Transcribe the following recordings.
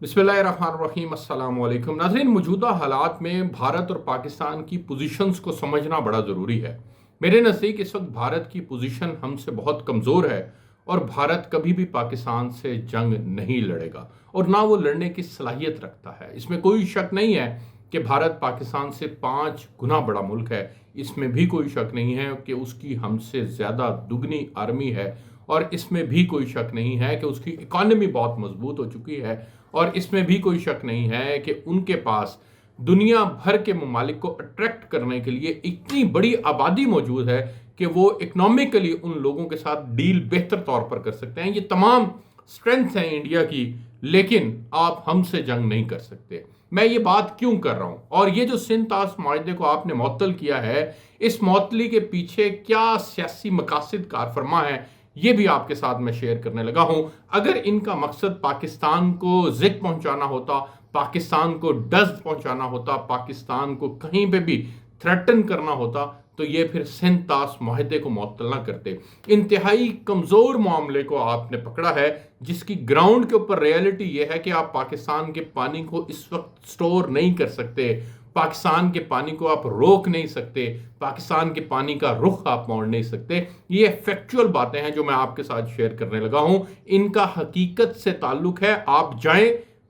बिस्मिल्लाहिर्रहमानिर्रहीम। अस्सलाम वालेकुम नाज़रीन। मौजूदा हालात में भारत और पाकिस्तान की पोजीशंस को समझना बड़ा ज़रूरी है। मेरे नज़दीक इस वक्त भारत की पोजीशन हमसे बहुत कमज़ोर है और भारत कभी भी पाकिस्तान से जंग नहीं लड़ेगा और ना वो लड़ने की सलाहियत रखता है। इसमें कोई शक नहीं है कि भारत पाकिस्तान से 5 गुना बड़ा मुल्क है। इसमें भी कोई शक नहीं है कि उसकी हमसे ज़्यादा दुगनी आर्मी है और इसमें भी कोई शक नहीं है कि उसकी इकॉनमी बहुत मजबूत हो चुकी है और इसमें भी कोई शक नहीं है कि उनके पास दुनिया भर के ममालिक को अट्रैक्ट करने के लिए इतनी बड़ी आबादी मौजूद है कि वो इकोनॉमिकली उन लोगों के साथ डील बेहतर तौर पर कर सकते हैं। ये तमाम स्ट्रेंथ हैं इंडिया की, लेकिन आप हमसे जंग नहीं कर सकते। मैं ये बात क्यों कर रहा हूं और ये जो सिंध ताश माहदे को आपने मुअत्तल किया है, इस मुअत्तली के पीछे क्या सियासी मकासद कार फरमा है, ये भी आपके साथ मैं शेयर करने लगा हूं। अगर इनका मकसद पाकिस्तान को जिक पहुंचाना होता, पाकिस्तान को डस्ट पहुंचाना होता, पाकिस्तान को कहीं पे भी थ्रेटन करना होता, तो ये फिर सिंध ताश माहदे को मुअत्तल ना करते। इंतहाई कमजोर मामले को आपने पकड़ा है, जिसकी ग्राउंड के ऊपर रियलिटी ये है कि आप पाकिस्तान के पानी को इस वक्त स्टोर नहीं कर सकते, पाकिस्तान के पानी को आप रोक नहीं सकते, पाकिस्तान के पानी का रुख आप मोड़ नहीं सकते। ये फैक्चुअल बातें हैं जो मैं आपके साथ शेयर करने लगा हूं। इनका हकीकत से ताल्लुक है। आप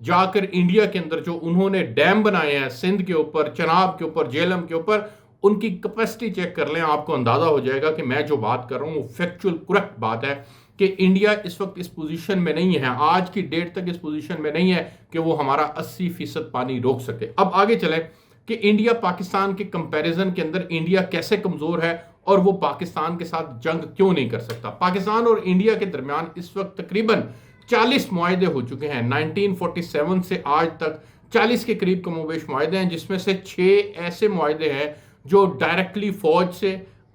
जाकर इंडिया के अंदर जो उन्होंने डैम बनाए हैं सिंध के ऊपर, चनाब के ऊपर, जेलम के ऊपर, उनकी कैपेसिटी चेक कर लें। आपको अंदाजा हो जाएगा कि मैं जो बात कर रहा हूं वो फैक्चुअल करेक्ट बात है कि इंडिया इस वक्त इस पोजीशन में नहीं है, आज की डेट तक इस पोजीशन में नहीं है कि वो हमारा 80% पानी रोक सके। अब आगे चलें कि इंडिया पाकिस्तान के कंपैरिजन के अंदर इंडिया कैसे कमजोर है और वो पाकिस्तान के साथ जंग क्यों नहीं कर सकता। पाकिस्तान और इंडिया के दरमियान इस वक्त तकरीबन 40 मुआहदे हो चुके हैं। 1947 से आज तक 40 के करीब कमोबेश मुआहदे हैं, जिसमें से 6 ऐसे मुआहदे हैं जो डायरेक्टली फौज से,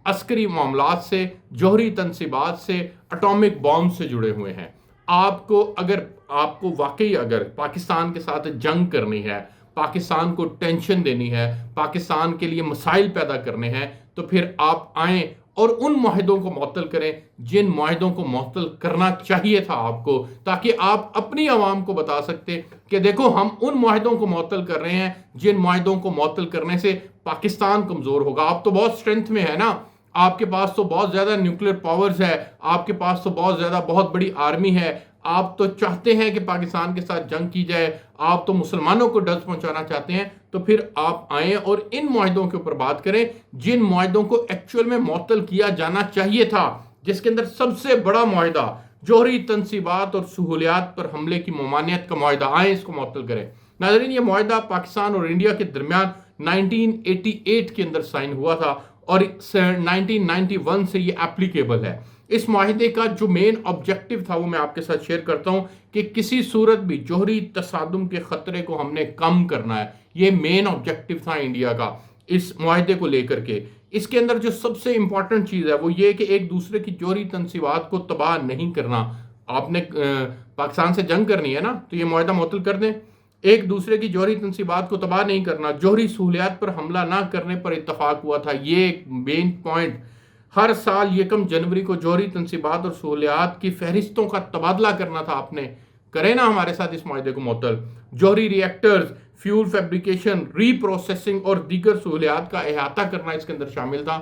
अस्करी मामलात से, जौहरी तनसीबात से, एटॉमिक बॉम्ब से जुड़े हुए हैं। आपको वाकई अगर पाकिस्तान के साथ जंग करनी है, पाकिस्तान को टेंशन देनी है, पाकिस्तान के लिए मसाइल पैदा करने हैं, तो फिर आप आएं और उन मुआहदों को मुअत्तल करें जिन मुआहदों को मुअत्तल करना चाहिए था आपको, ताकि आप अपनी आवाम को बता सकते कि देखो हम उन मुआहदों को मुअत्तल कर रहे हैं जिन मुआहदों को मुअत्तल करने से पाकिस्तान कमजोर होगा। आप तो बहुत स्ट्रेंथ में है ना, आपके पास तो बहुत ज्यादा न्यूक्लियर पावर्स है, आपके पास तो बहुत ज्यादा बहुत बड़ी आर्मी है, आप तो चाहते हैं कि पाकिस्तान के साथ जंग की जाए, आप तो मुसलमानों को डर पहुंचाना चाहते हैं। तो फिर आप आए और इन मुआहदों के ऊपर बात करें जिन मुआहदों को एक्चुअल में मुअत्तल किया जाना चाहिए था, जिसके अंदर सबसे बड़ा मुआहदा जौहरी तनसीबात और सहूलियात पर हमले की ममानियत का मुआहदा, आए इसको मुअत्तल करें। नाज़रीन, ये मुआहदा पाकिस्तान और इंडिया के दरमियान 1988 के अंदर साइन हुआ था और 1991 से ये एप्लीकेबल है। इस मुआहदे का जो मेन ऑब्जेक्टिव था वो मैं आपके साथ शेयर करता हूं कि किसी सूरत भी जौहरी तसादुम के खतरे को हमने कम करना है। ये मेन ऑब्जेक्टिव था इंडिया का इस मुआहदे को लेकर के। इसके अंदर जो सबसे इंपॉर्टेंट चीज है वो ये कि एक दूसरे की जौहरी तनसीबात को तबाह नहीं करना। आपने पाकिस्तान से जंग करनी है ना, तो ये मुआहदा मुअत्तल कर दें। एक दूसरे की जौहरी तनसीबात को तबाह नहीं करना, जौहरी सहूलियात पर हमला ना करने पर इत्तफाक हुआ था। ये एक मेन पॉइंट। हर साल 1 जनवरी को जौहरी तनसीबात और सहूलियात की फहरिस्तों का तबादला करना था आपने। करें ना हमारे साथ इस मुआहदे को मुअत्तल। जौहरी रिएक्टर्स, फ्यूल फैब्रिकेशन, रीप्रोसेसिंग और दीगर सहूलियात का अहाता करना इसके अंदर शामिल था।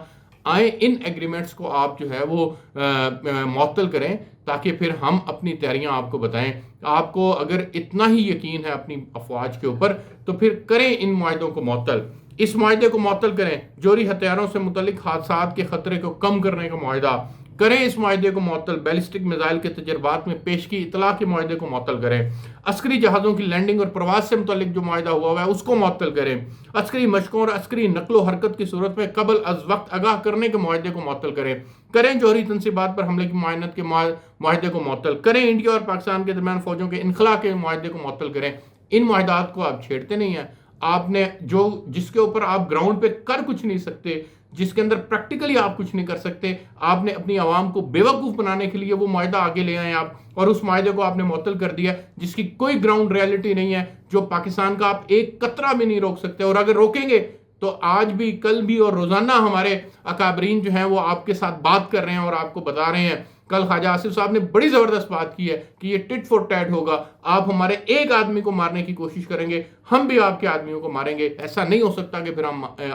आए इन एग्रीमेंट्स को आप जो है वो मुअत्तल करें, ताकि फिर हम अपनी तैयारियां आपको बताएं। आपको अगर इतना ही यकीन है अपनी अफवाज के ऊपर, तो फिर करें इन मुआहदों को मुअत्तल। इस मुआहदे को मुअत्तल करें। जौहरी हथियारों से मुतल्लिक हादसात के खतरे को कम करने का मुआहदा करें। इस मुआहदे को मुअत्तल। बैलिस्टिक मिसाइल के तजर्बात में पेश की इतला के मुआहदे को मुअत्तल करें। अस्करी जहाज़ों की लैंडिंग और प्रवास से मुतल्लिक जो मुआहदा हुआ है उसको मुअत्तल करें। अस्करी मशकों और अस्करी नकलो हरकत की सूरत में कबल अज वक्त आगाह करने के मुआहदे को मुअत्तल करें। जौहरी तनसीबात पर हमले की मुआयनत के मुआहदे को मुअत्तल करें। इंडिया और पाकिस्तान के दरमियान फौजों के इनखला के मुआहदे को मुअत्तल करें। इन मुआहदात को आप छेड़ते नहीं हैं। आपने जिसके ऊपर आप ग्राउंड पे कर कुछ नहीं सकते, जिसके अंदर प्रैक्टिकली आप कुछ नहीं कर सकते, आपने अपनी आवाम को बेवकूफ बनाने के लिए वो मुआहदा आगे ले आए आप, और उस मुआहदे को आपने मुअत्तल कर दिया जिसकी कोई ग्राउंड रियलिटी नहीं है, जो पाकिस्तान का आप एक कतरा भी नहीं रोक सकते। और अगर रोकेंगे तो आज भी, कल भी और रोजाना हमारे अकाबरीन जो हैं वो आपके साथ बात कर रहे हैं और आपको बता रहे हैं کل خواجہ آصف صاحب نے بڑی زبردست بات کی ہے کہ یہ ٹٹ فور ٹیٹ ہوگا، آپ ہمارے ایک آدمی کو مارنے کی کوشش کریں گے، ہم بھی آپ کے آدمیوں کو ماریں گے۔ ایسا نہیں ہو سکتا کہ پھر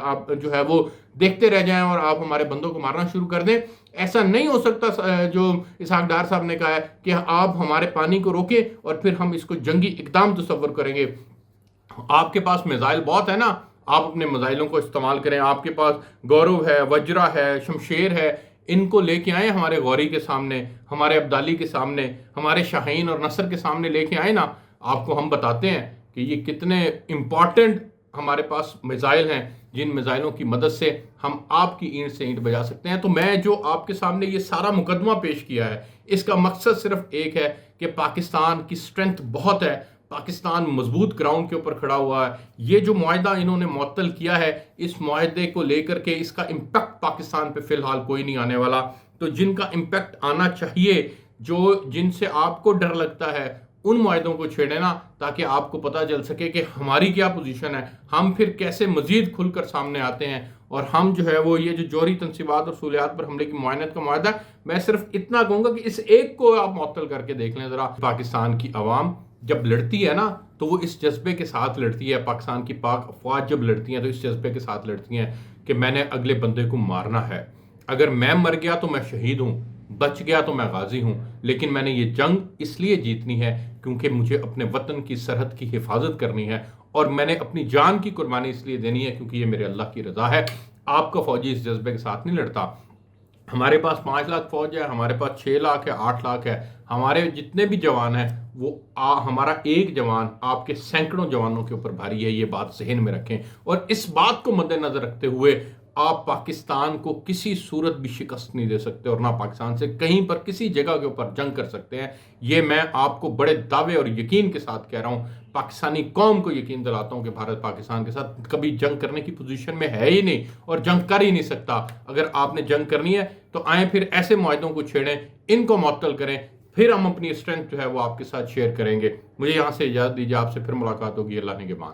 آپ جو ہے وہ دیکھتے رہ جائیں اور آپ ہمارے بندوں کو مارنا شروع کر دیں۔ ایسا نہیں ہو سکتا جو اسحاق ڈار صاحب نے کہا ہے کہ آپ ہمارے پانی کو روکیں اور پھر ہم اس کو جنگی اقدام تصور کریں گے۔ آپ کے پاس میزائل بہت ہے نا، آپ اپنے میزائلوں کو استعمال کریں، آپ کے پاس گورو ہے، وجرا ہے، شمشیر ہے، ان کو لے کے آئیں ہمارے غوری کے سامنے، ہمارے عبدالی کے سامنے، ہمارے شاہین اور نصر کے سامنے لے کے آئیں نا۔ آپ کو ہم بتاتے ہیں کہ یہ کتنے امپورٹنٹ ہمارے پاس میزائل ہیں، جن میزائلوں کی مدد سے ہم آپ کی اینٹ سے اینٹ بجا سکتے ہیں۔ تو میں جو آپ کے سامنے یہ سارا مقدمہ پیش کیا ہے، اس کا مقصد صرف ایک ہے کہ پاکستان کی سٹرنگتھ بہت ہے، پاکستان مضبوط گراؤنڈ کے اوپر کھڑا ہوا ہے۔ یہ جو معاہدہ انہوں نے معطل کیا ہے، اس معاہدے کو لے کر کے اس کا امپیکٹ پاکستان پہ فی الحال کوئی نہیں آنے والا۔ تو جن کا امپیکٹ آنا چاہیے، جن سے آپ کو ڈر لگتا ہے، ان معاہدوں کو چھیڑے نا، تاکہ آپ کو پتہ چل سکے کہ ہماری کیا پوزیشن ہے، ہم پھر کیسے مزید کھل کر سامنے آتے ہیں۔ اور ہم جو ہے وہ یہ جو جوہری تنصیبات اور سہولیات پر حملے کی معاونت کا معاہدہ ہے، میں صرف اتنا کہوں گا کہ اس ایک کو آپ معطل کر کے دیکھ لیں ذرا۔ پاکستان کی عوام جب لڑتی ہے نا تو وہ اس جذبے کے ساتھ لڑتی ہے، پاکستان کی پاک افواج جب لڑتی ہیں تو اس جذبے کے ساتھ لڑتی ہیں کہ میں نے اگلے بندے کو مارنا ہے، اگر میں مر گیا تو میں شہید ہوں، بچ گیا تو میں غازی ہوں، لیکن میں نے یہ جنگ اس لیے جیتنی ہے کیونکہ مجھے اپنے وطن کی سرحد کی حفاظت کرنی ہے، اور میں نے اپنی جان کی قربانی اس لیے دینی ہے کیونکہ یہ میرے اللہ کی رضا ہے۔ آپ کا فوجی اس جذبے کے ساتھ نہیں لڑتا۔ ہمارے پاس 5 لاکھ فوج ہے، ہمارے پاس 6 لاکھ ہے، 8 لاکھ ہے، ہمارے جتنے بھی جوان ہیں وہ ہمارا ایک جوان آپ کے سینکڑوں جوانوں کے اوپر بھاری ہے، یہ بات ذہن میں رکھیں۔ اور اس بات کو مد نظر رکھتے ہوئے آپ پاکستان کو کسی صورت بھی شکست نہیں دے سکتے، اور نہ پاکستان سے کہیں پر کسی جگہ کے اوپر جنگ کر سکتے ہیں۔ یہ میں آپ کو بڑے دعوے اور یقین کے ساتھ کہہ رہا ہوں، پاکستانی قوم کو یقین دلاتا ہوں کہ بھارت پاکستان کے ساتھ کبھی جنگ کرنے کی پوزیشن میں ہے ہی نہیں، اور جنگ کر ہی نہیں سکتا۔ اگر آپ نے جنگ کرنی ہے تو آئیں پھر ایسے معاہدوں کو چھیڑیں، ان کو معطل کریں، پھر ہم اپنی اسٹرینتھ جو ہے وہ آپ کے ساتھ شیئر کریں گے۔ مجھے یہاں سے اجازت دیجیے، آپ سے پھر ملاقات ہوگی۔ اللہ نگہبان۔